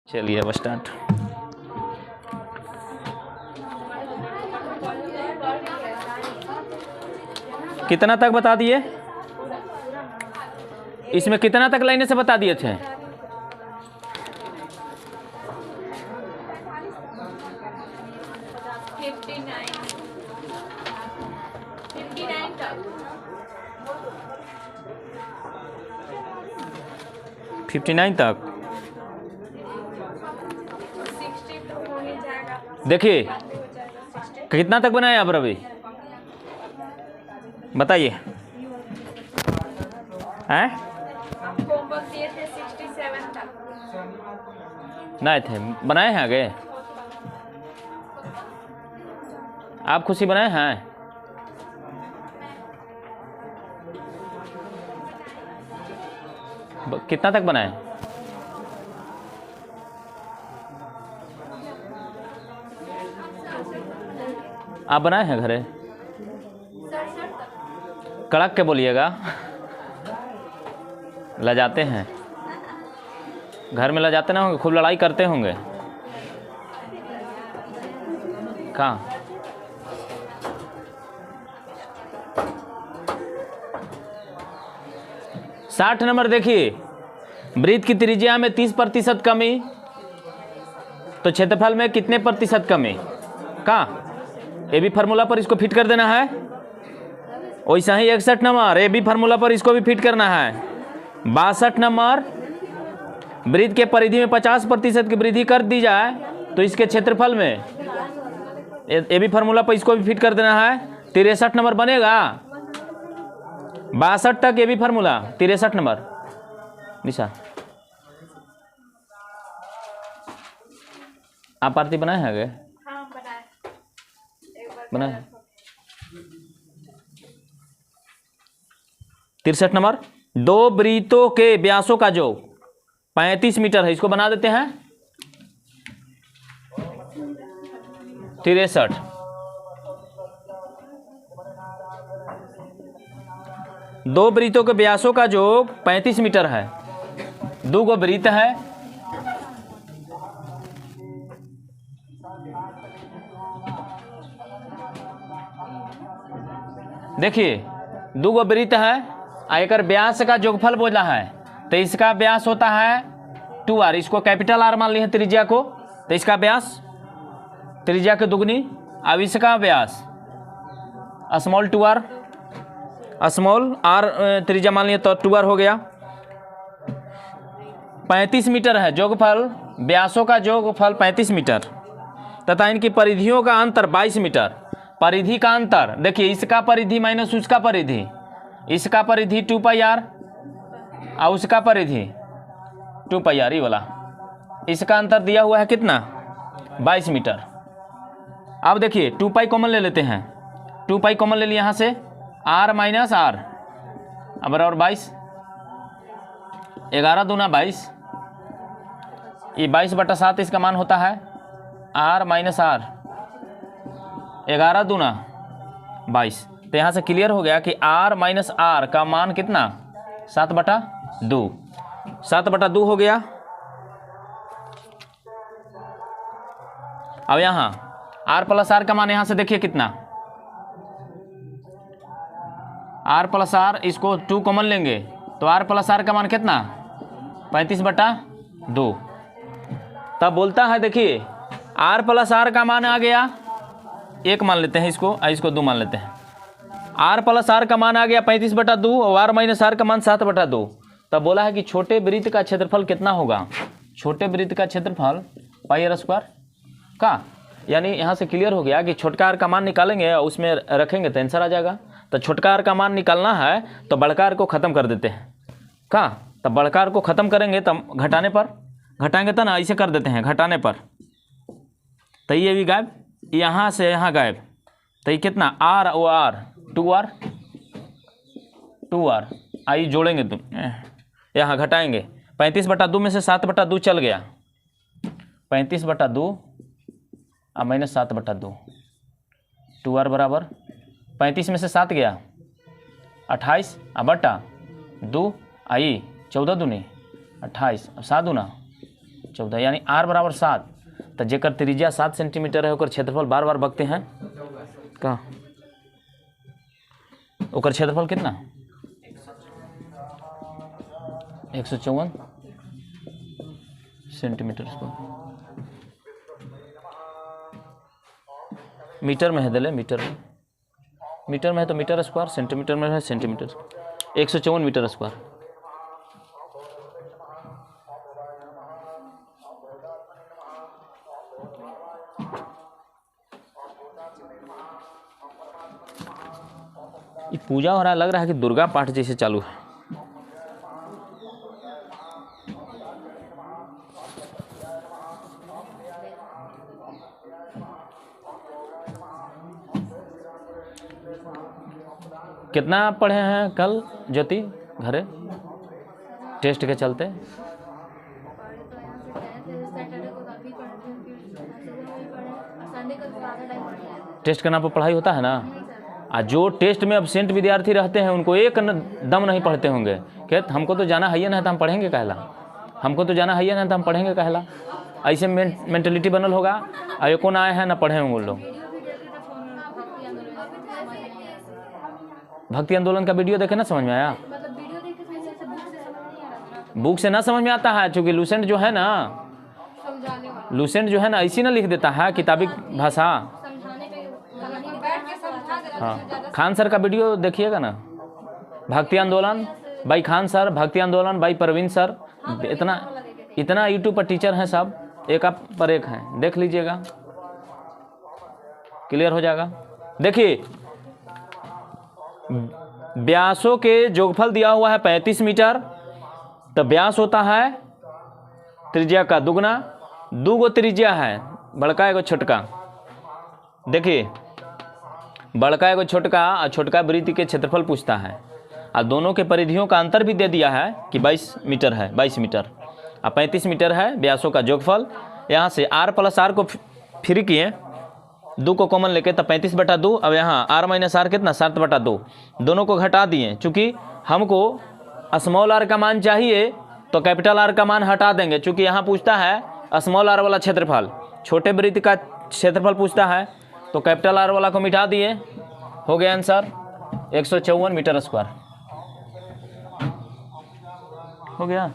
चलिए अब स्टार्ट। कितना तक बता दिए? इसमें कितना तक लाइने से बता दिए थे? फिफ्टी नाइन तक। देखिए कितना तक बनाए आप रवि, बताइए। हैं? नहीं थे, बनाए हैं आगे? आप खुशी बनाए हैं? कितना तक बनाए? आप बनाए हैं घरे? कड़क के बोलिएगा, लजाते हैं घर में, लजाते ना होंगे, खूब लड़ाई करते होंगे। कहाँ? साठ नंबर देखिए, वृत्त की त्रिज्या में 30% कमी, तो क्षेत्रफल में कितने प्रतिशत कमी? कहाँ? ए बी फार्मूला पर इसको फिट कर देना है। वैसा ही 61 नंबर ए बी फार्मूला पर इसको भी फिट करना है। 62 नंबर वृत्त के परिधि में 50% की वृद्धि कर दी जाए तो इसके क्षेत्रफल में ए बी फार्मूला पर इसको भी फिट कर देना है। 63 नंबर बनेगा। 62 तक ए बी फार्मूला, 63 नंबर निशा। आप आरती बनाए हैं आगे? हाँ बनाए। 63 नंबर, दो वृत्तों के व्यासों का योग 35 मीटर है, इसको बना देते हैं 63। दो वृत्तों के व्यासों का योग 35 मीटर है। दो गो वृत्त है, देखिए दो गो वृत्त है, आयकर व्यास का योगफल बोला है, तो इसका व्यास होता है 2r। इसको कैपिटल R मान लिए हैं त्रिज्या को, तो इसका व्यास त्रिज्या के दुगनी। अब इसका व्यास स्मॉल 2r, स्मॉल r त्रिज्या मान लिए तो 2r हो गया। 35 मीटर है योगफल, व्यासों का योगफल 35 मीटर तथा इनकी परिधियों का अंतर 22 मीटर। परिधि का अंतर देखिए, इसका परिधि माइनस उसका परिधि, इसका परिधि 2πr और उसका परिधि 2πr ही वाला, इसका अंतर दिया हुआ है कितना? 22 मीटर। अब देखिए 2π कॉमन ले लेते हैं, 2π कॉमन ले लिया यहाँ से, r माइनस r अब बराबर 22, 11 दूना 22, ये 22/7 इसका मान होता है r माइनस r, 11 दूना 22। तो यहाँ से क्लियर हो गया कि r माइनस r का मान कितना? 7/2, 7/2 हो गया। अब यहाँ r प्लस r का मान यहाँ से देखिए कितना? r प्लस r, इसको 2 कॉमन लेंगे तो r प्लस r का मान कितना? 35/2। तब बोलता है देखिए r प्लस r का मान आ गया, 1 मान लेते हैं इसको, इसको 2 मान लेते हैं। r प्लस r का मान आ गया 35/2 और r माइनस r का मान 7/2। तब बोला है कि छोटे वृत्त का क्षेत्रफल कितना होगा? छोटे वृत्त का क्षेत्रफल πr² का, यानी यहाँ से क्लियर हो गया कि छोटका r का मान निकालेंगे और उसमें रखेंगे तो आंसर आ जाएगा। तो छोटका r का मान निकालना है तो बड़का r को ख़त्म कर देते हैं का, तब बड़का r को ख़त्म करेंगे तब घटाने पर, घटाएंगे तो ना ऐसे कर देते हैं घटाने पर, तो ये भी गायब, यहाँ से यहाँ गायब, तो ये कितना? r और r 2r आई जोड़ेंगे तुम, यहाँ घटाएंगे 35/2 में से 7/2 चल गया, 35/2 और माइनस 7/2, 2r बराबर 35 में से 7 गया 28 बटा 2 आई 14 दूनी 28, अब 7 दूना 14 यानी आर बराबर 7। तो जेकर त्रिज्या 7 सेंटीमीटर है ओकर क्षेत्रफल बार बार बकते हैं कहाँ, ओकर क्षेत्रफल कितना 154 सेंटीमीटर स्क्वायर। मीटर में है दिले, मीटर में है तो मीटर स्क्वायर, सेंटीमीटर में है सेंटीमीटर, 154 मीटर स्क्वायर। ये पूजा हो रहा है, लग रहा है कि दुर्गा पाठ जैसे चालू है। कितना पढ़े हैं कल ज्योति घरे टेस्ट के चलते? टेस्ट के नाम पर पढ़ाई होता है ना। और जो टेस्ट में एब्सेंट विद्यार्थी रहते हैं उनको एक दम नहीं पढ़ते होंगे कि हमको तो जाना है ना तो हम पढ़ेंगे कहला, हमको तो जाना है ना तो हम पढ़ेंगे कहला। ऐसे मेंटलिटी बनल होगा। और कौन आए हैं ना पढ़े होंगे उन लोग। भक्ति आंदोलन का वीडियो देखे ना समझ में आया? बुक से ना समझ में आता है, क्योंकि लूसेंट जो है ना ऐसी ना लिख देता है किताबी भाषा। हाँ, खान सर का वीडियो देखिएगा ना, भक्ति आंदोलन बाई खान सर, भक्ति आंदोलन बाई प्रवीण सर। इतना यूट्यूब पर टीचर हैं सब, एक आप पर एक हैं, देख लीजिएगा क्लियर हो जाएगा। देखिए व्यासों के जोगफल दिया हुआ है 35 मीटर, तो व्यास होता है त्रिज्या का दुगना। 2 गो त्रिज्या है, बड़का एगो छोटका। देखिए बड़का एगो छोटका, और छोटका वृत्त के क्षेत्रफल पूछता है, और दोनों के परिधियों का अंतर भी दे दिया है कि 22 मीटर है, 22 मीटर और 35 मीटर है व्यासों का जोगफल। यहाँ से r प्लस आर को फ्री किए, 2 को कॉमन लेके, तो 35/2। अब यहाँ r माइनस आर कितना 7/2, दोनों को घटा दिए। चूँकि हमको स्मॉल r का मान चाहिए तो कैपिटल R का मान हटा देंगे, चूँकि यहाँ पूछता है स्मॉल r वाला क्षेत्रफल, छोटे वृत्त का क्षेत्रफल पूछता है, तो कैपिटल R वाला को मिटा दिए। हो गया आंसर 154 मीटर स्क्वायर। हो गया।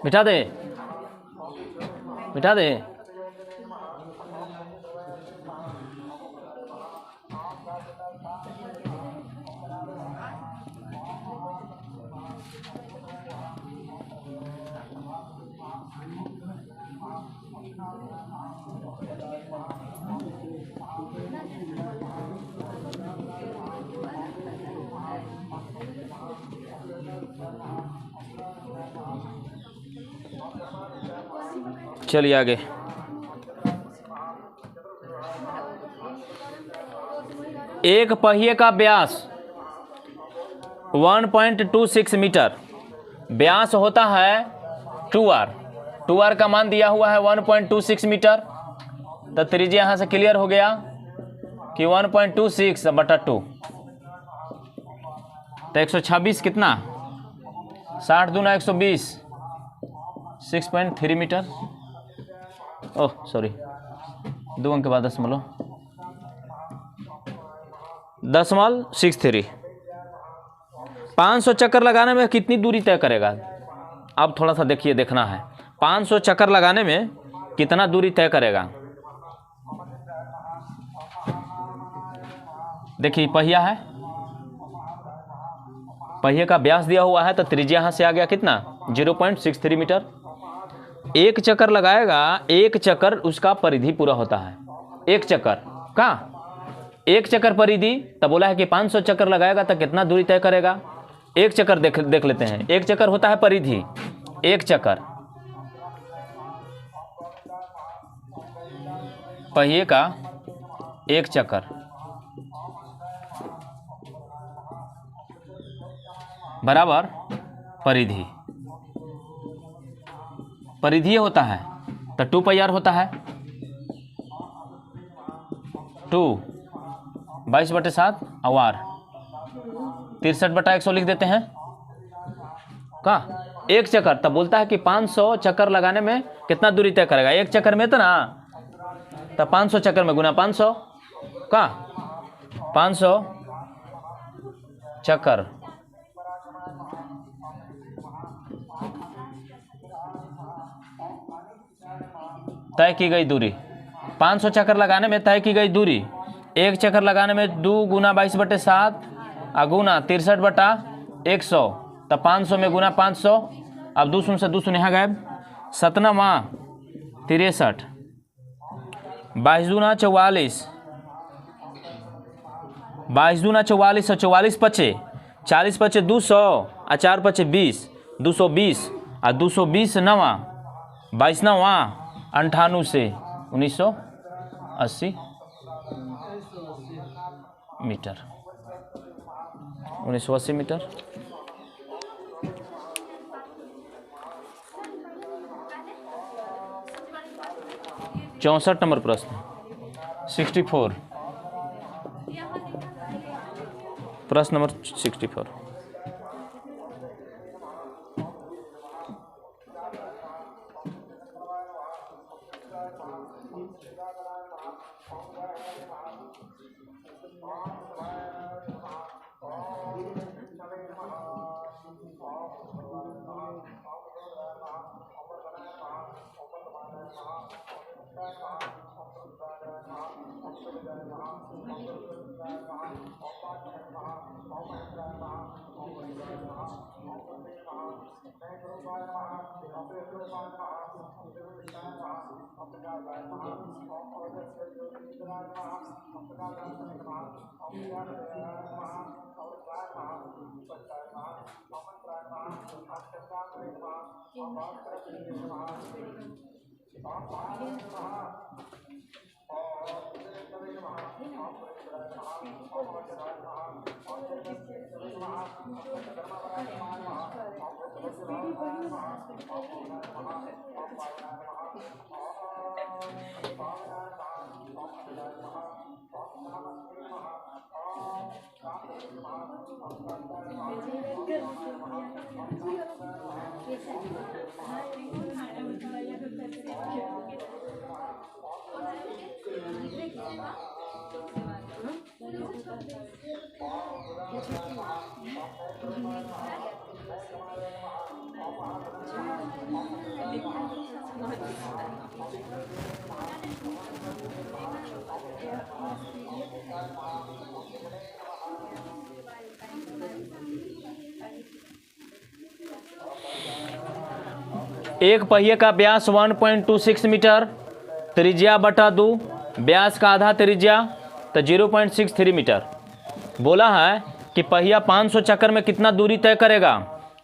मिटा दे, मिटा दे। चलिए आगे। एक पहिए का व्यास 1.26 मीटर, व्यास होता है 2r, 2r का मान दिया हुआ है 1.26 मीटर। तो त्रिज्या यहाँ से क्लियर हो गया कि 1.26/2, तो 126 कितना 60 दूना 120, 6.3 मीटर। ओह सॉरी, 2 अंक के बाद दशमलव 63। 500 चक्कर लगाने में कितनी दूरी तय करेगा? अब थोड़ा सा देखिए, देखना है 500 चक्कर लगाने में कितना दूरी तय करेगा। देखिए पहिया है, पहिए का व्यास दिया हुआ है, तो त्रिज्या यहाँ से आ गया कितना 0.63 मीटर। एक चक्कर लगाएगा, एक चक्कर उसका परिधि पूरा होता है। एक चक्कर का एक चक्कर परिधि, तब बोला है कि 500 चक्कर लगाएगा तो कितना दूरी तय करेगा। एक चक्कर देख लेते हैं। एक चक्कर होता है परिधि, एक चक्कर पहिए का एक चक्कर बराबर परिधि। परिधि होता है तो 2 पाई r होता है। 2 22/7 और 63/100 लिख देते हैं का एक चक्कर। तब बोलता है कि 500 चक्कर लगाने में कितना दूरी तय करेगा। एक चक्कर में तो ना, तब 500 चक्कर में गुना 500 का 500 चक्कर तय की गई दूरी। 500 चक्कर लगाने में तय की गई दूरी। एक चक्कर लगाने में 2 गुना 22/7 गुना 63/100, तब 500 में गुना 500। अब 2 शून्य से 2 शून्य यहाँ गायब। 7 63, 22 दूना 44, 22 दूना 44 और 44 पचे 40 पचे 200 और 4 पचे 20, 220 और 220 नवा 22 नवा 98 से 1980 मीटर। 1980 मीटर। चौसठ नंबर प्रश्न 64, प्रश्न नंबर 64। एक पहिए का व्यास 1.26 मीटर, त्रिज्या बटा 2, व्यास का आधा त्रिज्या तो 0.63 मीटर। बोला है कि पहिया 500 चक्कर में कितना दूरी तय करेगा।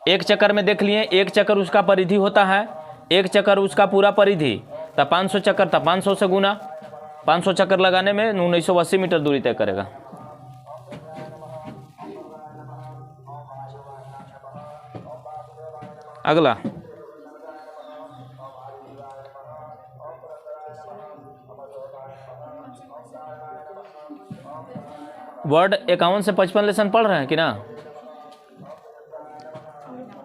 एक चक्कर में देख लिए, एक चक्कर उसका परिधि होता है, एक चक्कर उसका पूरा परिधि, तब 500 चक्कर, तब 500 से गुना 500 चक्कर लगाने में 1980 मीटर दूरी तय करेगा। अगला वर्ड 51 से 55 लेसन पढ़ रहे हैं कि ना।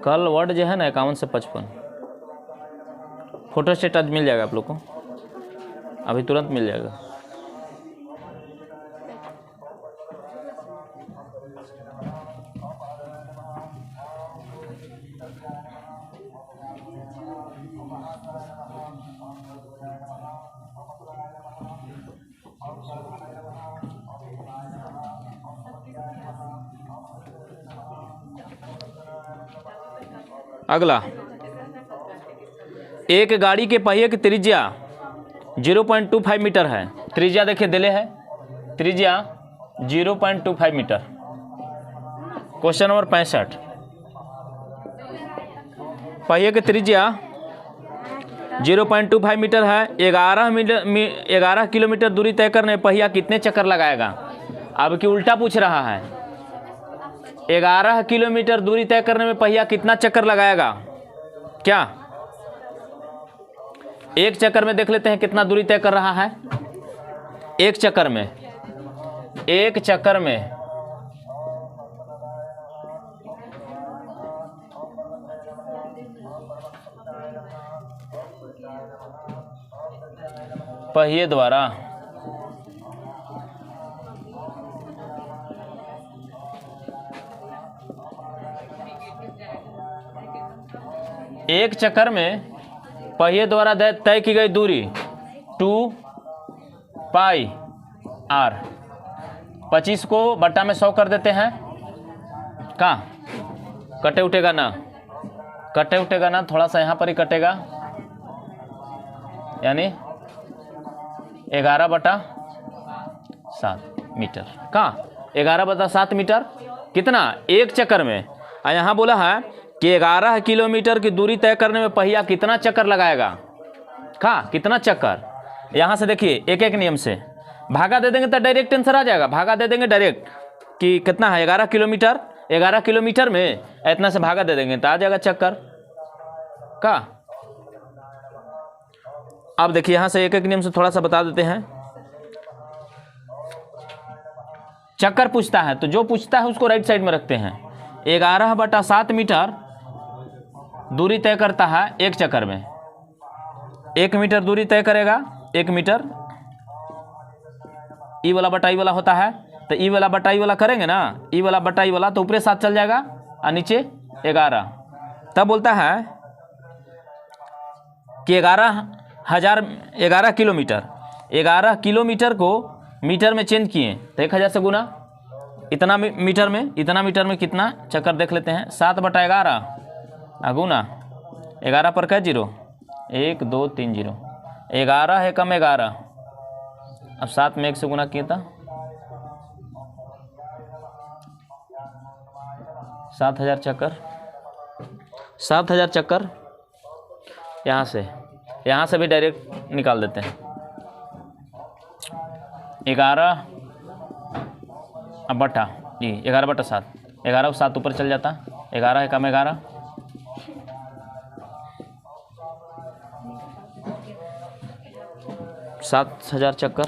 कल वर्ड जो है ना 51 से 55 फोटो स्टेट आज मिल जाएगा आप लोग को, अभी तुरंत मिल जाएगा। अगला एक गाड़ी के पहिए की त्रिज्या 0.25 मीटर है। त्रिज्या देखिए दिले है, त्रिज्या 0.25 मीटर। क्वेश्चन नंबर 65, पहिए की त्रिज्या 0.25 मीटर है। 11 किलोमीटर दूरी तय करने में पहिया कितने चक्कर लगाएगा? अब की उल्टा पूछ रहा है, 11 किलोमीटर दूरी तय करने में पहिया कितना चक्कर लगाएगा? क्या एक चक्कर में देख लेते हैं कितना दूरी तय कर रहा है? एक चक्कर में पहिए द्वारा एक चक्कर में पहिए द्वारा तय की गई दूरी 2 पाई r। 25 को बट्टा में 100 कर देते हैं। कहाँ कटे उठेगा ना, थोड़ा सा यहाँ पर ही कटेगा, यानी 11/7 मीटर। कहाँ 11/7 मीटर कितना? एक चक्कर में। और यहाँ बोला है कि 11 किलोमीटर की दूरी तय करने में पहिया कितना चक्कर लगाएगा? कहाँ कितना चक्कर? यहाँ से देखिए एक एक नियम से भागा दे देंगे तो डायरेक्ट आंसर आ जाएगा। भागा दे देंगे डायरेक्ट कि कितना है 11 किलोमीटर, 11 किलोमीटर में इतना से भागा दे देंगे तो आ जाएगा चक्कर। का अब देखिए यहाँ से एक एक नियम से थोड़ा सा बता देते हैं। चक्कर पूछता है तो जो पूछता है उसको राइट साइड में रखते हैं। 11/7 मीटर दूरी तय करता है एक चक्कर में। 1 मीटर दूरी तय करेगा, 1 मीटर। ई वाला बटा ई वाला होता है तो ई वाला बटा ई वाला करेंगे ना, ई वाला बटा ई वाला तो ऊपरे 7 चल जाएगा और नीचे 11। तब बोलता है कि 11 किलोमीटर, 11 किलोमीटर को मीटर में चेंज किए तो 1000 से गुना। इतना मीटर में कितना चक्कर देख लेते हैं। 7/11 गुना 11 पर क्या जीरो, 1 2 3 0। 11 है कम 11, अब 7 में 1 से गुना किया था 7000 चक्कर। 7000 चक्कर यहाँ से भी डायरेक्ट निकाल देते हैं। 11 अब बटा जी 11/7, 11 7 ऊपर चल जाता, 11 है कम 11, 7000 चक्कर।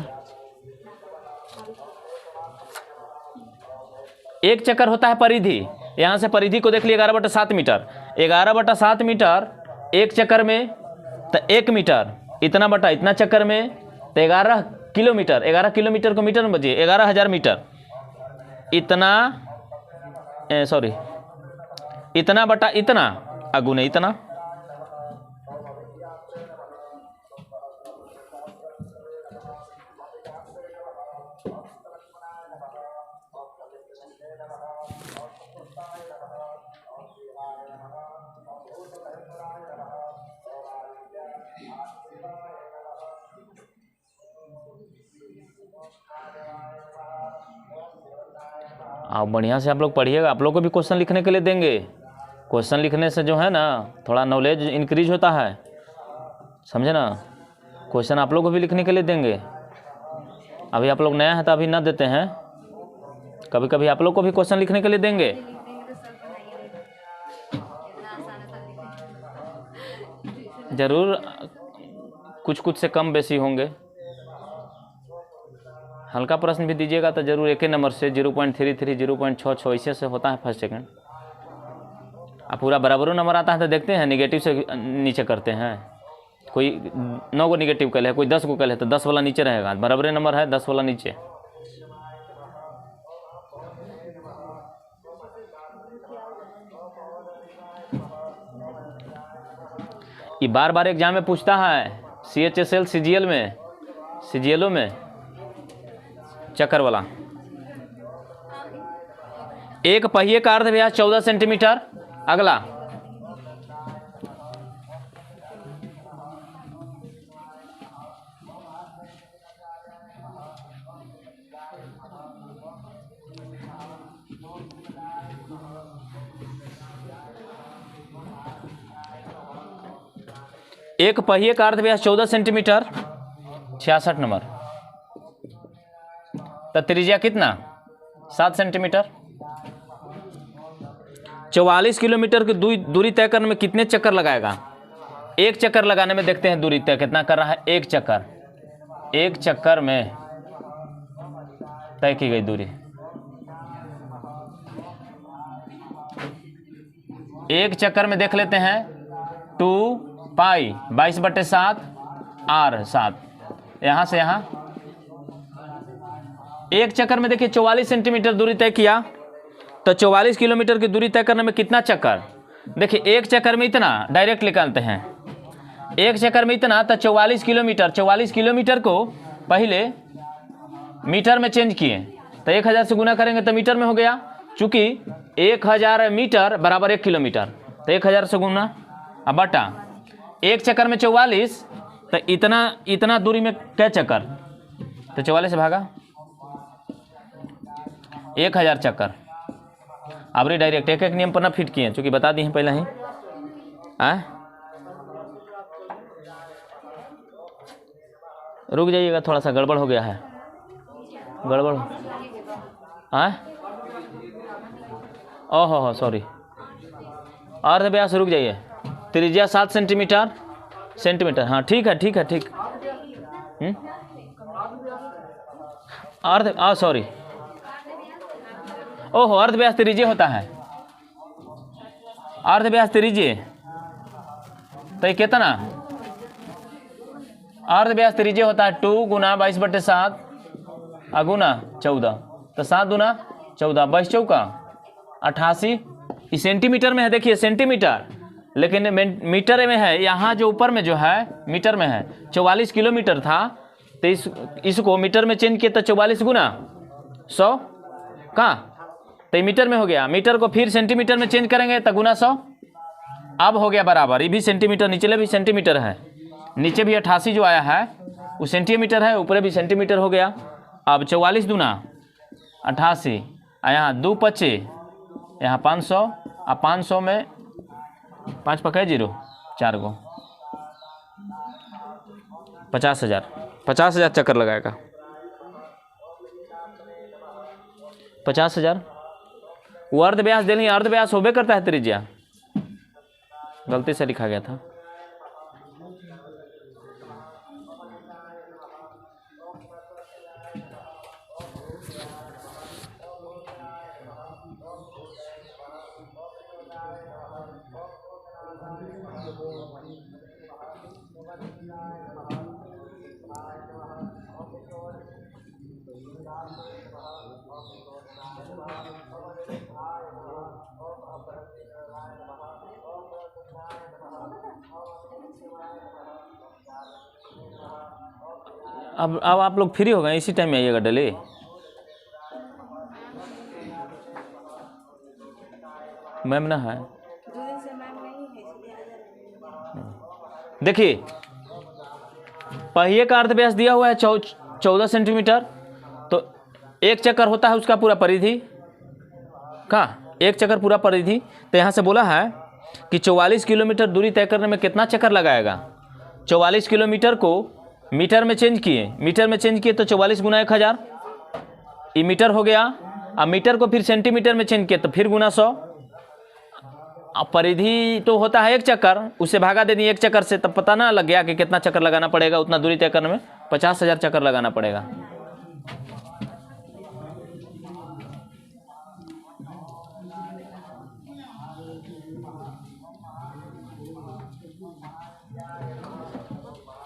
एक चक्कर होता है परिधि। यहाँ से परिधि को देख लिया 11/7 मीटर। 11/7 मीटर एक चक्कर में तो 1 मीटर, इतना बटा इतना चक्कर में तो 11 किलोमीटर। 11 किलोमीटर को मीटर में बजिए 11,000 मीटर। इतना बटा इतना अगुने इतना। आप बढ़िया से आप लोग पढ़िएगा। आप लोग को भी क्वेश्चन लिखने के लिए देंगे। क्वेश्चन लिखने से जो है ना थोड़ा नॉलेज इंक्रीज होता है, समझे ना। क्वेश्चन आप लोग को भी लिखने के लिए देंगे। अभी आप लोग नया है तो अभी ना देते हैं, कभी कभी आप लोग को भी क्वेश्चन लिखने के लिए देंगे। जरूर कुछ से कम बेसी होंगे। हल्का प्रश्न भी दीजिएगा तो जरूर एक ही नंबर से 0.33 0.66 ऐसे से होता है फर्स्ट सेकंड। अब पूरा बराबरों नंबर आता है तो देखते हैं निगेटिव से नीचे करते हैं। कोई 9 को निगेटिव कल है, कोई 10 को कल है तो 10 वाला नीचे रहेगा। बराबरी नंबर है 10 वाला नीचे। ये बार बार एग्जाम में पूछता है CHSL CGLO में चक्कर वाला। एक पहिए का अर्धव्यास 14 सेंटीमीटर। अगला एक पहिए का अर्ध व्यास 14 सेंटीमीटर, 66 नंबर। तो त्रिज्या कितना 7 सेंटीमीटर। 44 किलोमीटर की दूरी तय करने में कितने चक्कर लगाएगा? एक चक्कर लगाने में देखते हैं दूरी तय कितना कर रहा है। एक चक्कर में तय की गई दूरी, एक चक्कर में देख लेते हैं 2 पाई 22/7 R 7, यहां से यहां एक चक्कर में देखिए 44 सेंटीमीटर दूरी तय किया। तो 44 किलोमीटर की दूरी तय करने में कितना चक्कर? देखिए एक चक्कर में इतना डायरेक्ट निकालते हैं, एक चक्कर में इतना। तो 44 किलोमीटर को पहले मीटर में चेंज किए, तो 1000 से गुना करेंगे तो मीटर में हो गया। चूंकि 1000 मीटर बराबर 1 किलोमीटर, तो 1000 से गुना अब बटा एक चक्कर में 44, तो इतना दूरी में क्या चक्कर? तो 44 से भागा 1000 चक्कर। अब रे डायरेक्ट एक नियम पर ना फिट किए, चूंकि बता दिए हैं पहले ही। रुक जाइएगा, थोड़ा सा गड़बड़ हो गया है, गड़बड़। ओहो सॉरी, अर्ध व्यास रुक जाइए। त्रिज्या 7 सेंटीमीटर। हाँ ठीक है। सॉरी, ओहो अर्ध व्यास त्रिज्य होता है। अर्ध व्यास त्रिज्य तो ये कितना? अर्ध व्यास त्रिज्य होता है 2 गुना 22/7 गुना 14, तो 7 गुना 14 22 चौका 88। इस सेंटीमीटर में है, देखिए सेंटीमीटर, लेकिन मीटर में है। यहाँ जो ऊपर में जो है मीटर में है। 44 किलोमीटर था, तो इसको मीटर में चेंज किया तो 44 गुना 100 कहाँ, तो ये मीटर में हो गया। मीटर को फिर सेंटीमीटर में चेंज करेंगे तो गुना 100, अब हो गया बराबर। ये भी सेंटीमीटर, निचले भी सेंटीमीटर है, नीचे भी 88 जो आया है वो सेंटीमीटर है, ऊपर भी सेंटीमीटर हो गया। अब 44 दूना 88, यहाँ 2 25, यहाँ 500, अब 500 में 5 पका 0 4 गो 50,000 चक्कर लगाएगा। 50,000 वो अर्ध व्यास देनी, अर्ध व्यास होबे करता है त्रिज्या, गलती से लिखा गया था। अब आप लोग फ्री हो गए, इसी टाइम में आइएगा डेली। मैम ना है, देखिए पहिए का अर्ध व्यास दिया हुआ है 14 सेंटीमीटर, तो एक चक्कर होता है उसका पूरा परिधि का, एक चक्कर पूरा परिधि। तो यहाँ से बोला है कि 44 किलोमीटर दूरी तय करने में कितना चक्कर लगाएगा। 44 किलोमीटर को मीटर में चेंज किए, तो 44 गुना 1000 ये मीटर हो गया। अब मीटर को फिर सेंटीमीटर में चेंज किए तो फिर गुना 100। अब परिधि तो होता है एक चक्कर, उससे भागा दे दिए एक चक्कर से, तब पता ना लग गया कि कितना चक्कर लगाना पड़ेगा। उतना दूरी तय करने में 50,000 चक्कर लगाना पड़ेगा।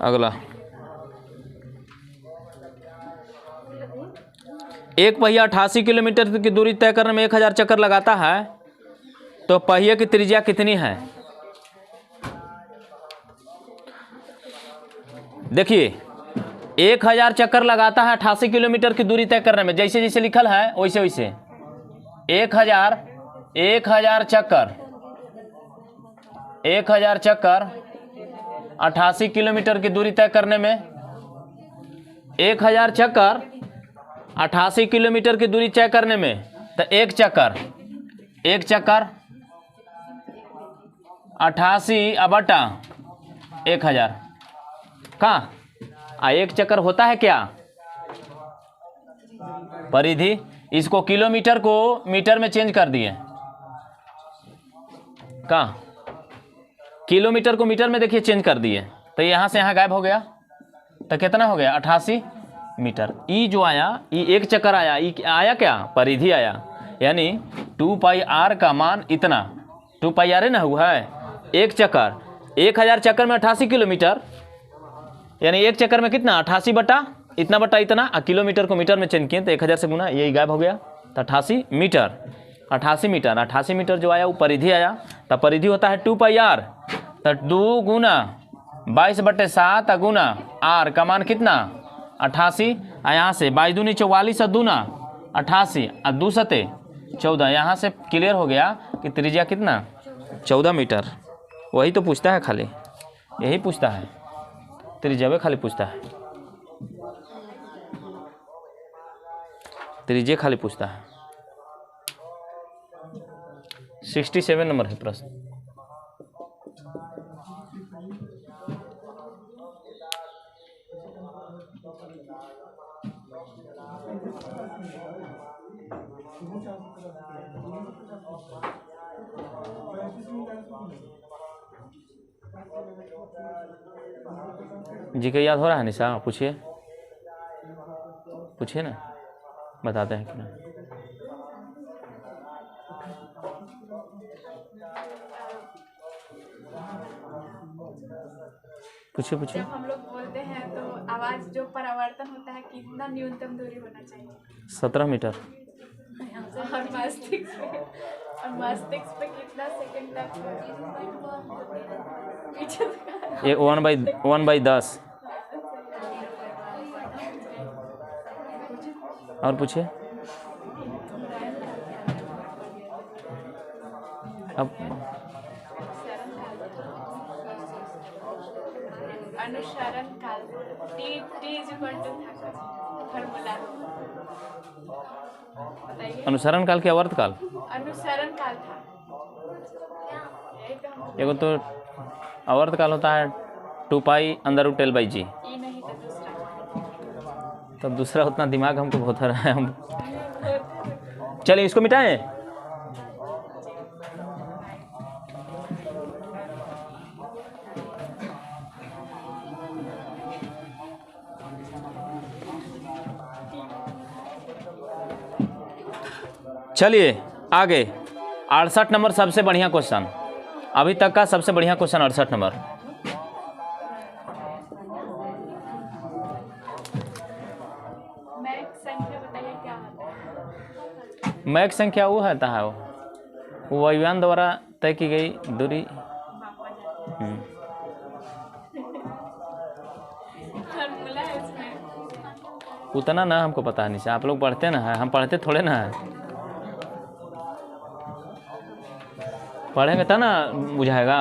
अगला, एक पहिया 88 किलोमीटर की दूरी तय करने में 1000 चक्कर लगाता है, तो पहिए की त्रिज्या कितनी है? देखिए 1000 चक्कर लगाता है 88 किलोमीटर की दूरी तय करने में, जैसे जैसे लिखल है वैसे वैसे 1000 चक्कर 88 किलोमीटर की दूरी तय करने में, 1000 चक्कर 88 किलोमीटर की दूरी तय करने में, तो एक चक्कर 88 बटा 1000 कहाँ एक चक्कर होता है क्या परिधि। इसको किलोमीटर को मीटर में चेंज कर दिए। कहाँ किलोमीटर को मीटर में देखिए चेंज कर दिए, तो यहाँ से यहाँ गायब हो गया, तो कितना हो गया 88 मीटर। ई जो आया ई एक चक्कर आया, ई आया क्या परिधि आया, यानी 2πr का मान इतना 2πr है ना हुआ है एक चक्कर। 1000 चक्कर में 88 किलोमीटर, यानी एक चक्कर में कितना 88 बटा इतना बटा इतना। किलोमीटर को मीटर में चेंज किए तो 1000 से गुना, यही गायब हो गया। तो 88 मीटर 88 मीटर जो आया वो परिधि आया। तो परिधि होता है 2πr, तो 2 गुना 22/7 गुना r का मान कितना 88। यहाँ से 22 दूनी 44 और दूना 88 और 2 सते 14। यहाँ से क्लियर हो गया कि त्रिज्या कितना 14 मीटर। वही तो पूछता है खाली, यही पूछता है त्रिज्या खाली पूछता है, त्रिज्या खाली पूछता है। 67 नंबर है प्रश्न। जी के याद हो रहा है निशा, पूछिए पूछिए ना, बताते हैं कि ना। पूछिए पूछिए। जब हम लोग बोलते हैं तो आवाज जो परावर्तन होता है कितना न्यूनतम दूरी होना चाहिए 17 मीटर। और मस्तिष्क पे कितना सेकंड तक पीछे ये 1/10। और पूछिए अब। अनुसरण काल फॉर्मूला बताइए। अनुसरण काल के आवर्त काल, अनुसरण काल था एगो तो आवर्त काल होता है 2π√L/g। ये नहीं तो दूसरा। तब दूसरा उतना दिमाग हमको बहुत रहा है हम। चलिए इसको मिटाएं। चलिए आगे 68 नंबर सबसे बढ़िया क्वेश्चन, अभी तक का सबसे बढ़िया क्वेश्चन 68 नंबर। मैक संख्या बताइए क्या होता है। मैक संख्या वो होता है वो वायुयान द्वारा तय की गई दूरी। फॉर्मूला है इसमें। उतना ना हमको पता है निशा, आप लोग पढ़ते ना है, हम पढ़ते थोड़े ना है। पढ़ेंगे तब ना बुझाएगा।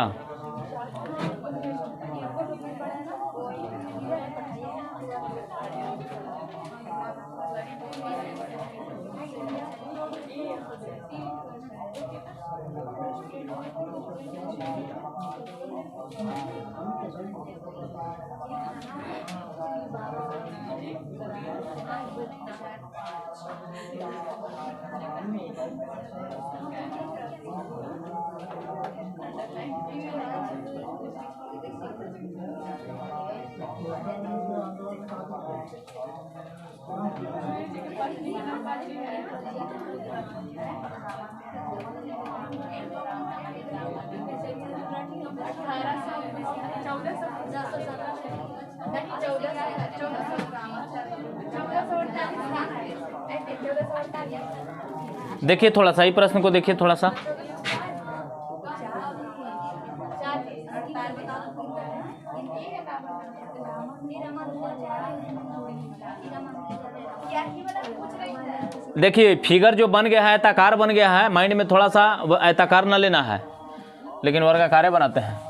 देखिए थोड़ा सा ही प्रश्न को देखिए थोड़ा सा। देखिए फिगर जो बन गया है आयताकार बन गया है, माइंड में थोड़ा सा आयताकार न लेना है, लेकिन वर्गाकार बनाते हैं।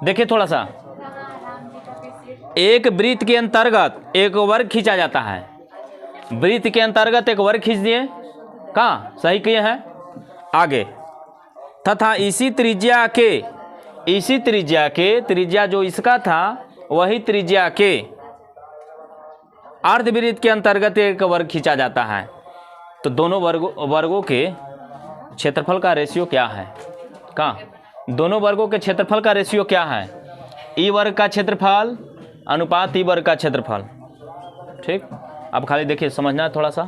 देखिए थोड़ा सा, राम जी का पीछे एक वृत्त के अंतर्गत एक वर्ग खींचा जाता है। वृत्त के अंतर्गत एक वर्ग खींच दिए, कहाँ सही किए हैं। आगे, तथा इसी त्रिज्या जो इसका था वही त्रिज्या के अर्धवृत्त के अंतर्गत एक वर्ग खींचा जाता है। तो दोनों वर्गों के क्षेत्रफल का रेशियो क्या है। कहाँ दोनों वर्गों के क्षेत्रफल का रेशियो क्या है। ई वर्ग का क्षेत्रफल अनुपात ई वर्ग का क्षेत्रफल। ठीक, अब खाली देखिए, समझना है थोड़ा सा।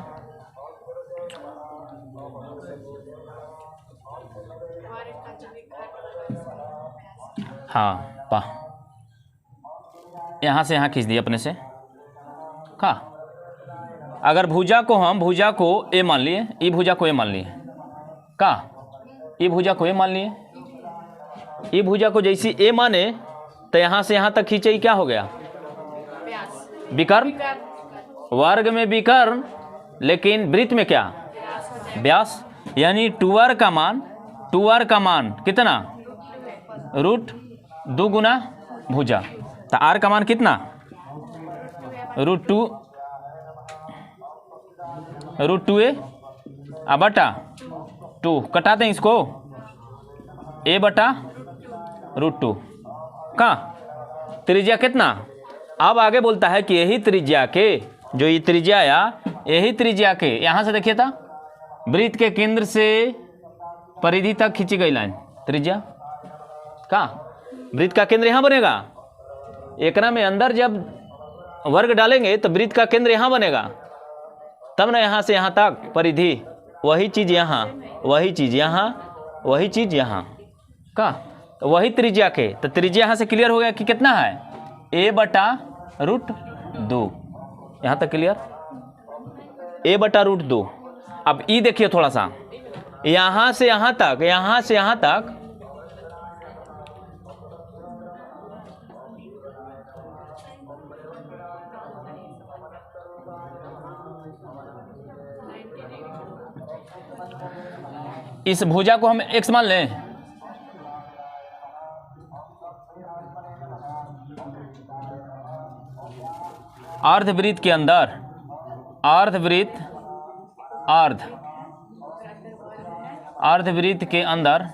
हाँ पा, यहाँ से यहाँ खींच दिए अपने से। का अगर भुजा को ए मान लिए, ई भुजा को ए मान लिए, का ई भुजा को ए मान लिए, ई भुजा को जैसी ए माने तो यहाँ से यहाँ तक खींचे, क्या हो गया विकर्ण। वर्ग में विकर्ण, लेकिन वृत्त में क्या व्यास। यानी टू आर का मान कितना, √2 गुना भुजा। तो आर का मान कितना, √2a बटा 2, कटा दें इसको, a बटा √2। कहाँ त्रिज्या कितना। अब आगे बोलता है कि यही त्रिज्या के, जो ये त्रिज्या आया, यही त्रिज्या के, यहाँ से देखिए था, वृत्त के केंद्र से परिधि तक खींची गई लाइन त्रिज्या। कहाँ वृत्त का केंद्र यहाँ बनेगा, एकरा में अंदर जब वर्ग डालेंगे तो वृत्त का केंद्र यहाँ बनेगा, तब ना यहाँ से यहाँ तक परिधि, वही चीज़ यहाँ, वही चीज़ यहाँ, वही चीज़ यहाँ। का वही त्रिज्या के, तो त्रिज्या यहाँ से क्लियर हो गया कि कितना है, a बटा √2। यहाँ तक क्लियर, a बटा √2। अब ई देखिए थोड़ा सा, यहाँ से यहाँ तक, यहाँ से यहाँ तक इस भुजा को हम x मान लें, अर्धवृत्त के अंदर, अर्धवृत्त के अंदर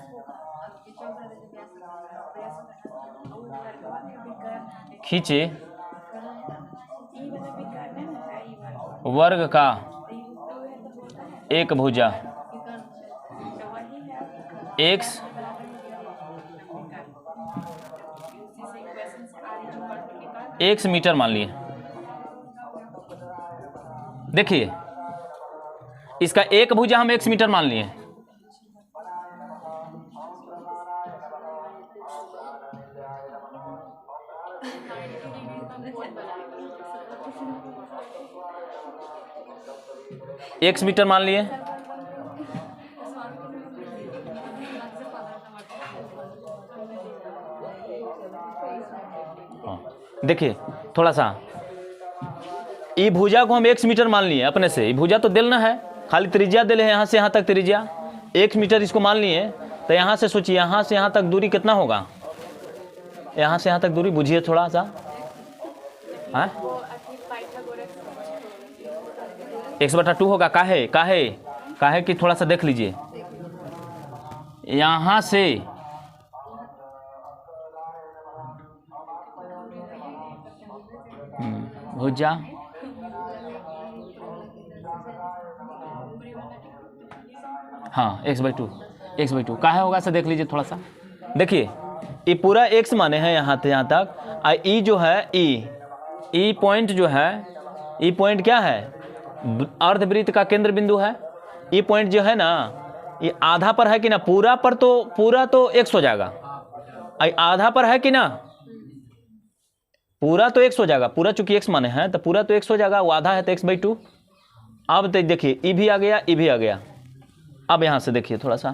खींचे वर्ग का एक भुजा x मीटर मान लिए। देखिए इसका एक भुजा हम x मीटर मान लिए, x मीटर मान लिए। देखिए थोड़ा सा, ई भुजा को हम x मीटर मान लिए अपने से, ई भुजा तो देना है, खाली त्रिज्या दे है, यहाँ से यहाँ तक त्रिज्या x मीटर इसको मान लिए। तो यहाँ से सोचिए, यहाँ से यहाँ तक दूरी कितना होगा, यहाँ से यहाँ तक दूरी बुझिए थोड़ा सा, हाँ x/2 होगा। काहे कि थोड़ा सा देख लीजिए, यहाँ से भुजा हाँ x/2 काहे होगा सर, देख लीजिए थोड़ा सा। देखिए ये पूरा x माने हैं यहाँ से यहाँ तक, और ई जो है, ई पॉइंट जो है, ई पॉइंट क्या है, अर्धवृत्त का केंद्र बिंदु है। ई पॉइंट जो है ना, ये आधा पर है कि ना, पूरा तो x हो जाएगा, आधा पर है कि ना, पूरा तो x हो जाएगा, पूरा चूंकि x माने हैं तो पूरा तो x हो जाएगा, वो आधा है तो x/2। अब तो देखिए ई भी आ गया, ई भी आ गया। अब यहाँ से देखिए थोड़ा सा,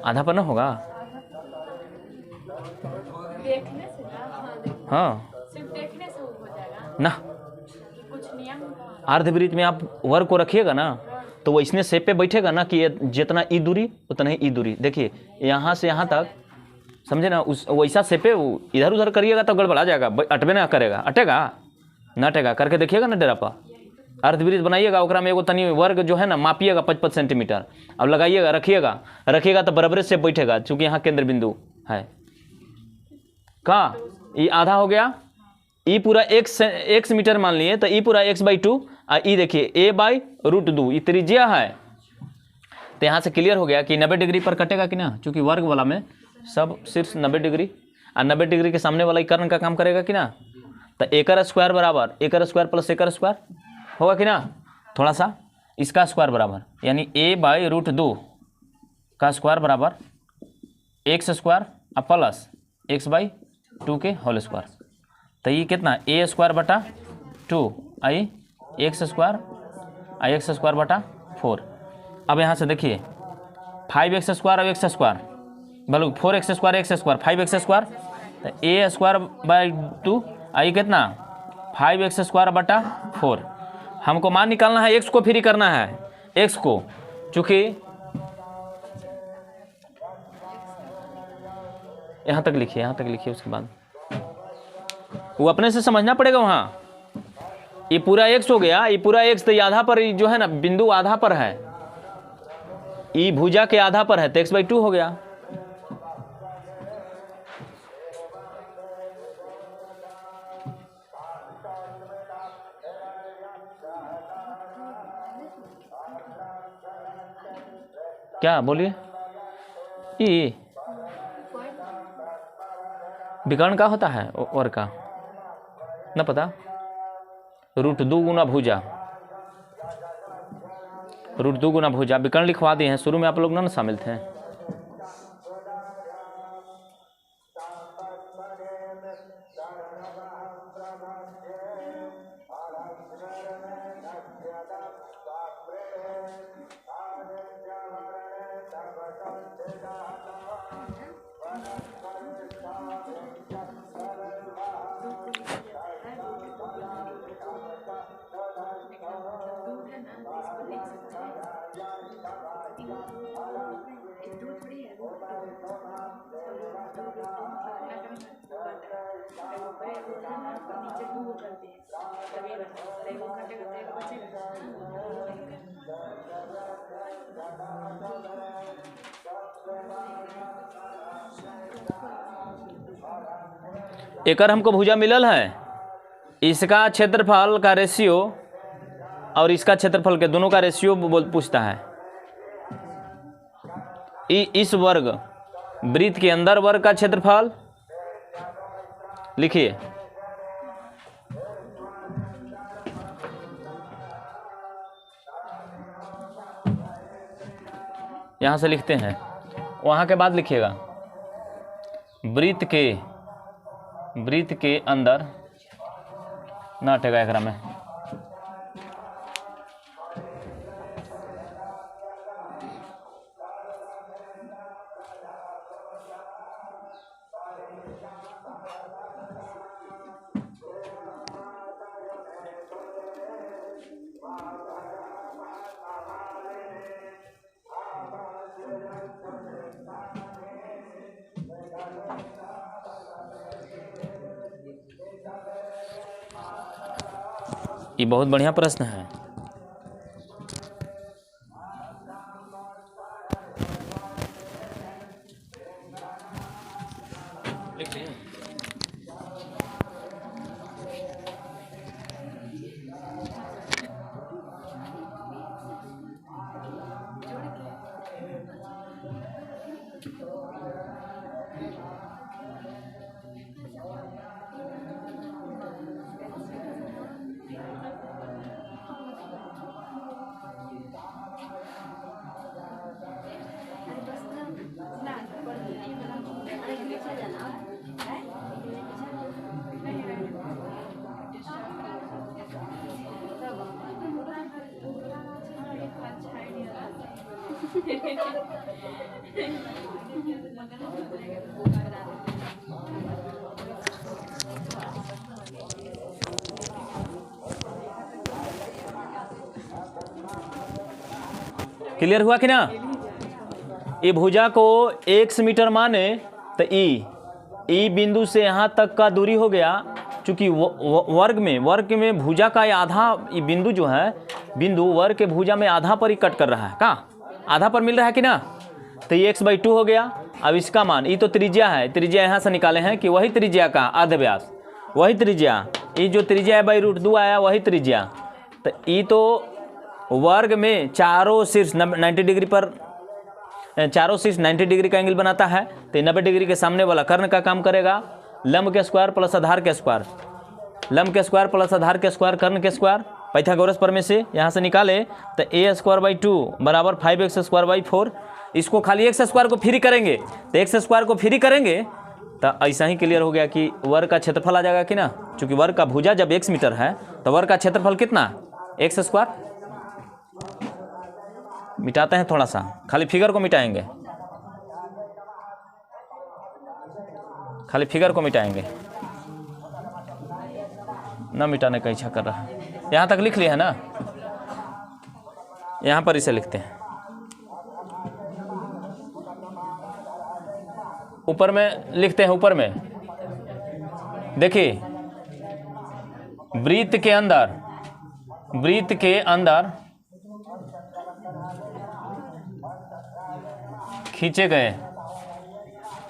आधा पर ना होगा, देखने से ना, हाँ सिर्फ देखने से हो जाएगा ना। कुछ नियम, अर्धवृत्त में आप वर्ग को रखिएगा ना, तो वो इसने शेप पे बैठेगा ना कि ये जितना ई दूरी उतना ही ई दूरी। देखिए यहाँ से यहाँ तक, समझे ना, उस वैसा शेप पे इधर उधर करिएगा तो गड़बड़ा जाएगा, अटबे ना करेगा, अटेगा ना अटेगा। करके देखिएगा ना डेरा पर, अर्धवृत्त बनाइएगा, ओकरा में एगो तनी वर्ग जो है ना मापिएगा 5-5 सेंटीमीटर, अब लगाइएगा, रखिएगा तो बराबर से बैठेगा, चूंकि यहाँ केंद्र बिंदु है। कहाँ ये आधा हो गया, ई पूरा x मीटर मान लिए तो ई पूरा x/2, और ई देखिए a/√2 ये त्रिज्या है। तो यहाँ से क्लियर हो गया कि 90 डिग्री पर कटेगा कि ना, चूंकि वर्ग वाला में सब सिर्फ 90 डिग्री, और 90 डिग्री के सामने वाला कर्ण का काम करेगा कि ना। तो एकड़ स्क्वायर बराबर एकड़ स्क्वायर प्लस एकड़ स्क्वायर होगा कि ना, थोड़ा सा इसका स्क्वायर बराबर, यानी a/√2 का स्क्वायर बराबर x स्क्वायर और प्लस x/2 के होल स्क्वायर। तो ये कितना a स्क्वायर बटा 2 आई x स्क्वायर और x स्क्वायर बटा 4। अब यहाँ से देखिए 5x स्क्वायर और x स्क्वायर बोलो 4x square x square 5x square, तो a स्क्वायर बाई 2 आई कितना 5x स्क्वायर बटा 4। हमको मान निकालना है, x को फ्री करना है, x को, चूँकि यहाँ तक लिखिए, उसके बाद वो अपने से समझना पड़ेगा। वहाँ ये पूरा x हो गया, ये पूरा x, तो ये आधा पर जो है ना बिंदु आधा पर है, ये भुजा के आधा पर है, तो x/2 हो गया। क्या बोलिए, ये विकर्ण का होता है और का ना पता, √2 गुना भुजा, √2 गुना भुजा विकर्ण लिखवा दिए हैं, शुरू में आप लोग ना शामिल थे। एकर हमको भुजा मिलल है, इसका क्षेत्रफल का रेशियो और इसका क्षेत्रफल के दोनों का रेशियो पूछता है। इस वर्ग वृत्त के अंदर वर्ग का क्षेत्रफल लिखिए, यहां से लिखते हैं, वहां के बाद लिखिएगा वृत्त के अंदर ना हटेगा एकरा में, ये बहुत बढ़िया प्रश्न है। क्लियर हुआ कि ना? ये भुजा को x मीटर माने तो ई बिंदु से यहाँ तक का दूरी हो गया। चूंकि वर्ग में भुजा का आधा, ये बिंदु जो है, बिंदु वर्ग के भुजा में आधा पर ही कट कर रहा है। कहाँ आधा पर मिल रहा है कि ना? तो ये x/2 हो गया। अब इसका मान, ये तो त्रिज्या है, त्रिज्या यहाँ से निकाले हैं कि वही त्रिज्या का अर्धव्यास, वही त्रिज्या, ये जो त्रिज्या है √2 आया, वही त्रिज्या। तो ये तो वर्ग में चारों शीर्ष 90 डिग्री पर, चारों शीर्ष 90 डिग्री का एंगल बनाता है। तो 90 डिग्री के सामने वाला कर्ण का काम करेगा। लंब के स्क्वायर प्लस आधार के स्क्वायर, लंब के स्क्वायर प्लस आधार के स्क्वायर, कर्ण के स्क्वायर, पाइथागोरस प्रमेय से यहाँ से निकाले तो a²/2 बराबर 5x²/4। इसको खाली x² को फ्री करेंगे तो x² को फ्री करेंगे तो ऐसा ही क्लियर हो गया कि वर्ग का क्षेत्रफल आ जाएगा कि ना। चूंकि वर्ग का भुजा जब x मीटर है तो वर्ग का क्षेत्रफल कितना? x²। मिटाते हैं थोड़ा सा, खाली फिगर को मिटाएंगे, खाली फिगर को मिटाएंगे, ना मिटाने का इच्छा कर रहा है। यहाँ तक लिख लिया है ना? यहाँ पर इसे लिखते हैं, ऊपर में लिखते हैं। ऊपर में देखिए, वृत्त के अंदर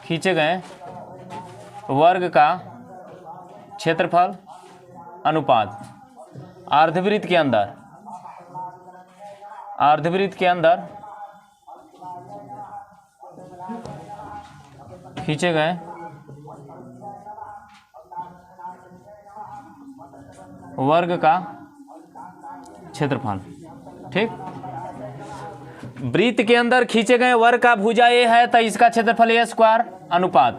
खींचे गए वर्ग का क्षेत्रफल अनुपात अर्धवृत्त के अंदर खींचे गए वर्ग का क्षेत्रफल। ठीक, वृत्त के अंदर खींचे गए वर्ग का भुजा ए है तो इसका क्षेत्रफल a² अनुपात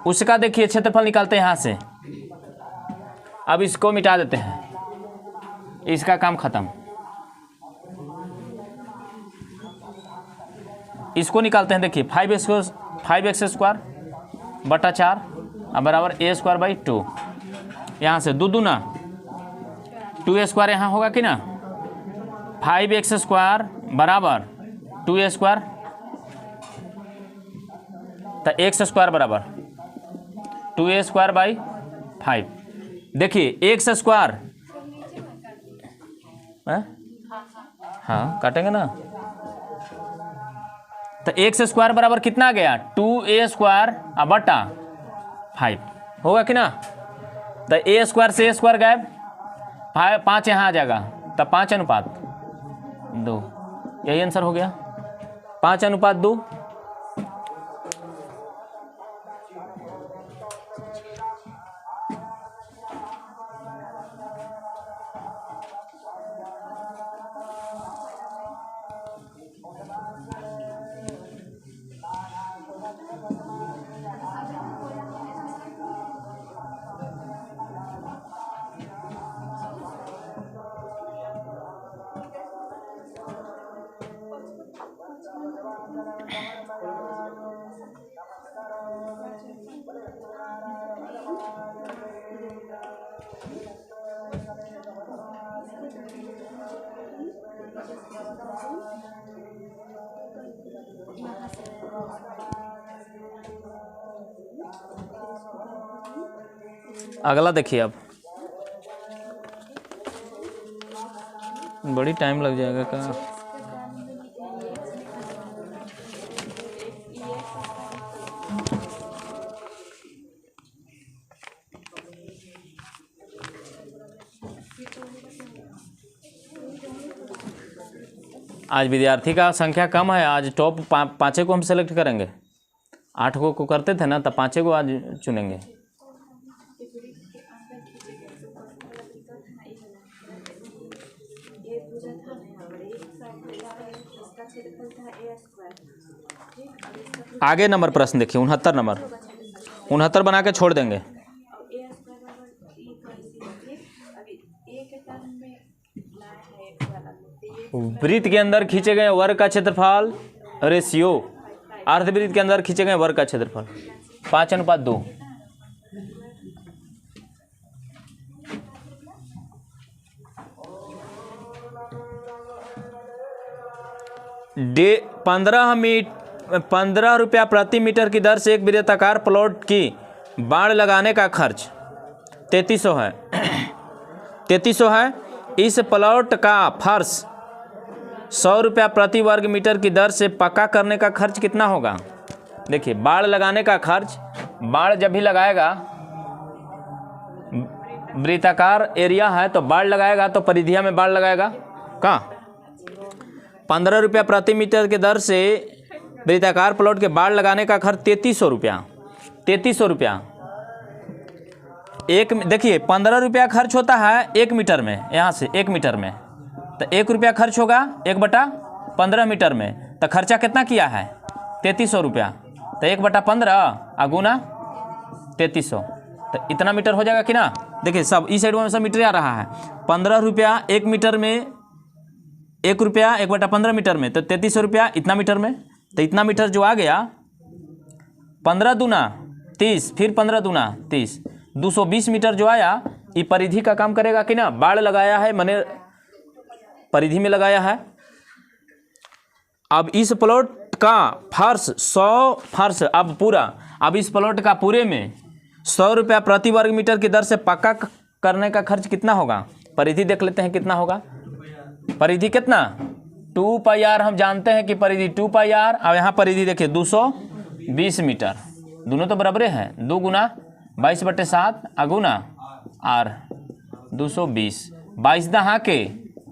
उसका देखिए क्षेत्रफल निकालते हैं यहाँ से। अब इसको मिटा देते हैं, इसका काम खत्म। इसको निकालते हैं, देखिए 5x² बटा 4 बराबर a²/2। यहाँ से दो दूना 2a² यहाँ होगा कि ना? 5x² बराबर 2a², तो x² बराबर 2a²/5। देखिए x², हाँ काटेंगे ना, तो x² बराबर कितना आ गया? 2a² बटा 5 होगा कि ना? तो a² से a² गायब, 5 यहाँ आ जाएगा, तब 5:2, यही आंसर हो गया, 5:2। अगला देखिए, अब बड़ी टाइम लग जाएगा का? आज विद्यार्थी का संख्या कम है, आज टॉप 5 को हम सेलेक्ट करेंगे। 8 को करते थे ना, तब 5 को आज चुनेंगे। आगे नंबर प्रश्न देखिए, 69 नंबर, 69 बना के छोड़ देंगे। वृत्त के अंदर खींचे गए वर्ग का क्षेत्रफल रेशियो, अर्धवृत्त के अंदर खींचे गए वर्ग का क्षेत्रफल 5:2। 15 रुपया प्रति मीटर की दर से एक वृत्ताकार प्लॉट की बाड़ लगाने का खर्च 3300 है। 3300 है। इस प्लॉट का फर्श 100 रुपया प्रति वर्ग मीटर की दर से पक्का करने का खर्च कितना होगा? देखिए, बाड़ लगाने का खर्च, बाड़ जब भी लगाएगा, वृत्ताकार एरिया है तो बाड़ लगाएगा, तो परिधिया में बाड़ लगाएगा। कहाँ? 15 रुपया प्रति मीटर की दर से वृत्ताकार प्लॉट के बाड़ लगाने का खर्च 3300 रुपया। 3300 रुपया एक, देखिए 15 रुपया खर्च होता है 1 मीटर में, यहाँ से 1 मीटर में, तो 1 रुपया खर्च होगा 1/15 मीटर में, तो खर्चा कितना किया है? 3300 रुपया। तो 1/15 अगुना 3300, तो इतना मीटर हो जाएगा कि ना? देखिए सब इस साइड में सब मीटर आ रहा है। 15 रुपया 1 मीटर में, 1 रुपया 1/15 मीटर में, तो 3300 रुपया इतना मीटर में। तो इतना मीटर जो आ गया, 15 दूना 30, फिर 15 दूना 30, 220 मीटर जो आया, ये परिधि का काम करेगा कि ना? बाड़ लगाया है, मैंने परिधि में लगाया है। अब इस प्लॉट का फर्श 100 फर्श, अब पूरा, अब इस प्लॉट का पूरे में 100 रुपया प्रति वर्ग मीटर की दर से पक्का करने का खर्च कितना होगा? परिधि देख लेते हैं कितना होगा। परिधि कितना? 2 पाई आर, हम जानते हैं कि परिधि 2 पाई आर। अब यहाँ परिधि देखिए 220 मीटर, दोनों तो बराबर हैं। 2 गुना 22/7 अगुना आर 220, 22 दहाँ के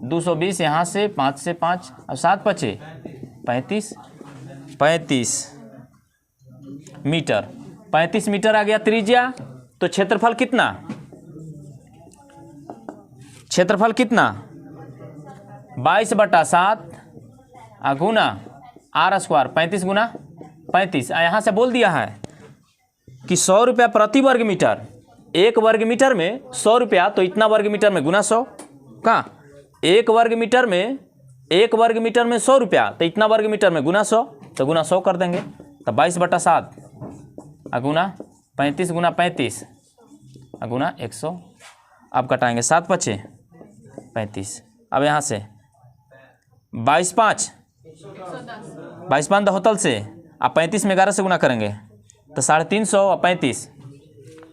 220, यहाँ से 5 से 5 और 7 पचे 35 मीटर। 35 मीटर आ गया त्रिज्या। तो क्षेत्रफल कितना? क्षेत्रफल कितना? 22/7 अगुना आर स्क्वायर, 35 गुना 35। यहाँ से बोल दिया है कि 100 रुपया प्रति वर्ग मीटर, 1 वर्ग मीटर में 100 रुपया, तो इतना वर्ग मीटर में गुना 100। कहाँ? 1 वर्ग मीटर में, 1 वर्ग मीटर में 100 रुपया, तो इतना वर्ग मीटर में गुना 100, तो गुना 100 कर देंगे। तो 22/7 अगुना 35 गुना 35 अगुना 100। अब कटाएंगे 7 पचे 35। अब यहाँ से 22/5 होतल से, अब 35 में 11 से गुना करेंगे तो 350 और 35,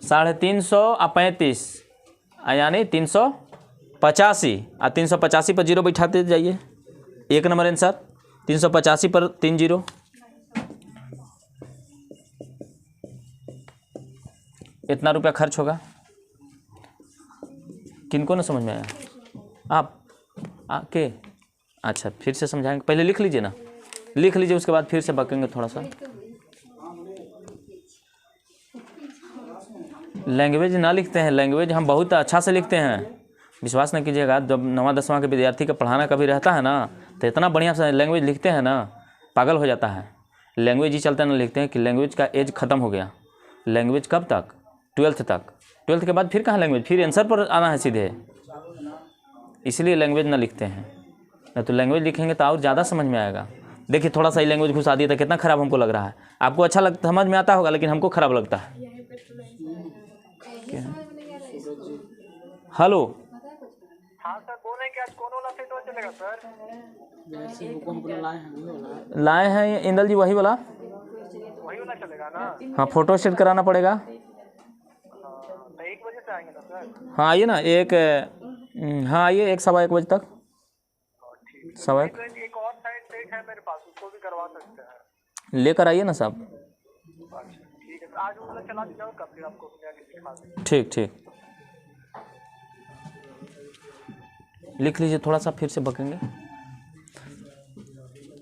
350 और 35 यानी 385। और 385 पर 0 बैठाते जाइए, 1 नंबर आंसर। 385 पर 3 0। इतना रुपया खर्च होगा। किनको ना समझ में आया? आप के अच्छा, फिर से समझाएंगे। पहले लिख लीजिए ना, लिख लीजिए, उसके बाद फिर से बकेंगे थोड़ा सा। लैंग्वेज ना लिखते हैं, लैंग्वेज हम बहुत अच्छा से लिखते हैं, विश्वास नहीं कीजिएगा। जब 9वां 10वां के विद्यार्थी का पढ़ाना कभी रहता है ना, तो इतना बढ़िया से लैंग्वेज लिखते हैं ना, पागल हो जाता है। लैंग्वेज ही चलते ना लिखते हैं कि लैंग्वेज का एज ख़त्म हो गया। लैंग्वेज कब तक? 12th तक। 12th के बाद फिर कहाँ लैंग्वेज? फिर आंसर पर आना है सीधे, इसलिए लैंग्वेज ना लिखते हैं। नहीं तो लैंग्वेज लिखेंगे तो और ज़्यादा समझ में आएगा। देखिए थोड़ा सा ही लैंग्वेज घुसा दिया था, कितना ख़राब हमको लग रहा है। आपको अच्छा लगता, समझ में आता होगा, लेकिन हमको ख़राब लगता है। हेलो, हाँ सर, बोले कि आज कौन वाला सेट हो चलेगा सर? लाए हैं इंदल जी, वही वाला चलेगा ना? हाँ, फोटो सेट कराना पड़ेगा। तो 1 बजे से आएंगे ना सर? हाँ आइए ना, हाँ आइए 1 सवा 1 बजे तक। सवा 1 एक और साइड सेट है मेरे पास, उसको भी करवा सकते हैं। लेकर आइए ना साहब। ठीक है, आज वो चला दीजिएगा, फिर आपको सिखा देंगे। ठीक ठीक, लिख लीजिए, थोड़ा सा फिर से बकेंगे।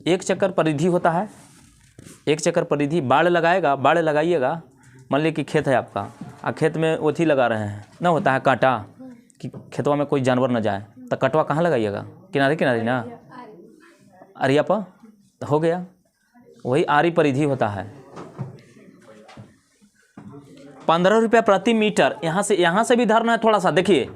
1 चक्कर परिधि होता है, 1 चक्कर परिधि। बाड़ लगाएगा, बाड़ लगाइएगा। मान लीजिए कि खेत है आपका, और खेत में ओथी लगा रहे हैं ना, होता है कांटा, कि खेतवा में कोई जानवर ना जाए, तो कटवा कहाँ लगाइएगा? किनारे किनारे ना, अरिया पर हो गया। वही आरी परिधि होता है। 15 रुपया प्रति मीटर। यहाँ से भी धरना है थोड़ा सा। देखिए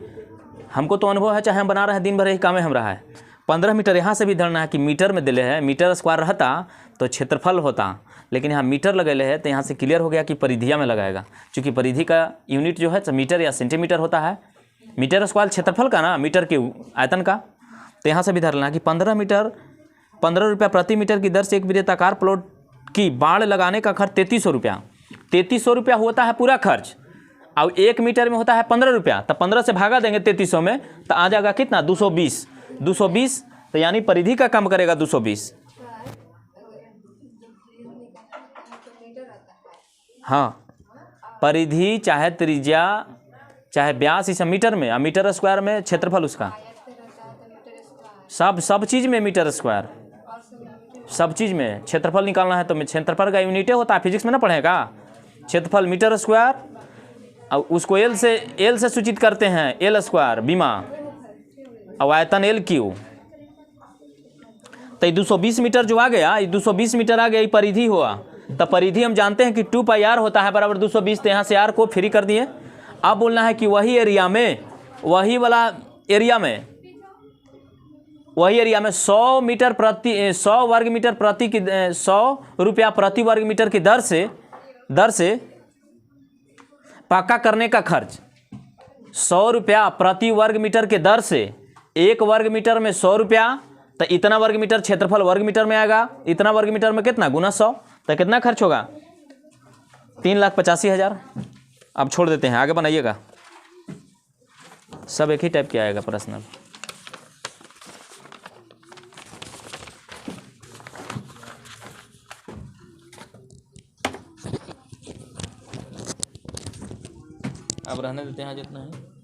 हमको तो अनुभव है, चाहे हम बना रहे हैं, दिन भर यही काम है हम रहा है। 15 मीटर यहाँ से भी धरना है कि मीटर में दिले है। मीटर स्क्वायर रहता तो क्षेत्रफल होता, लेकिन यहाँ मीटर लगेले है, तो यहाँ से क्लियर हो गया कि परिधिया में लगाएगा। क्योंकि परिधि का यूनिट जो है मीटर या सेंटीमीटर होता है। मीटर स्क्वायर क्षेत्रफल का ना, मीटर के आयतन का। तो यहाँ से भी धर लेना कि 15 मीटर ₹15 प्रति मीटर की दर से एक वृत्ताकार प्लॉट की बाड़ लगाने का खर्च ₹3300। ₹3300 होता है पूरा खर्च, अब 1 मीटर में होता है ₹15, तो 15 से भागा देंगे 3300 में, तो आ जाएगा कितना 220। तो यानी परिधि का काम करेगा 220। हाँ, परिधि चाहे त्रिज्या चाहे व्यास इस मीटर में, मीटर स्क्वायर में क्षेत्रफल उसका, सब चीज़ में मीटर स्क्वायर, सब चीज़ में क्षेत्रफल निकालना है तो क्षेत्रफल का यूनिटे होता है, फिजिक्स में ना पढ़ेगा। क्षेत्रफल मीटर स्क्वायर, और उसको एल से सूचित करते हैं, एल स्क्वायर बीमा, और आयतन एल क्यू। तो 220 मीटर जो आ गया, ये 220 मीटर आ गया, ये परिधि हुआ। तो परिधि हम जानते हैं कि 2πr होता है बराबर 220, तो यहाँ से r को फ्री कर दिए। अब बोलना है कि वही एरिया में, वही वाला एरिया में, वही एरिया में 100 वर्ग मीटर प्रति की ₹100 प्रति वर्ग मीटर की दर से पक्का करने का खर्च, ₹100 प्रति वर्ग मीटर के दर से 1 वर्ग मीटर में ₹100, तो इतना वर्ग मीटर क्षेत्रफल वर्ग मीटर में आएगा, इतना वर्ग मीटर में कितना गुना 100, तो कितना खर्च होगा 3,85,000। अब छोड़ देते हैं, आगे बनाइएगा, सब एक ही टाइप के आएगा प्रश्न। अब रहने देते हैं जितना है।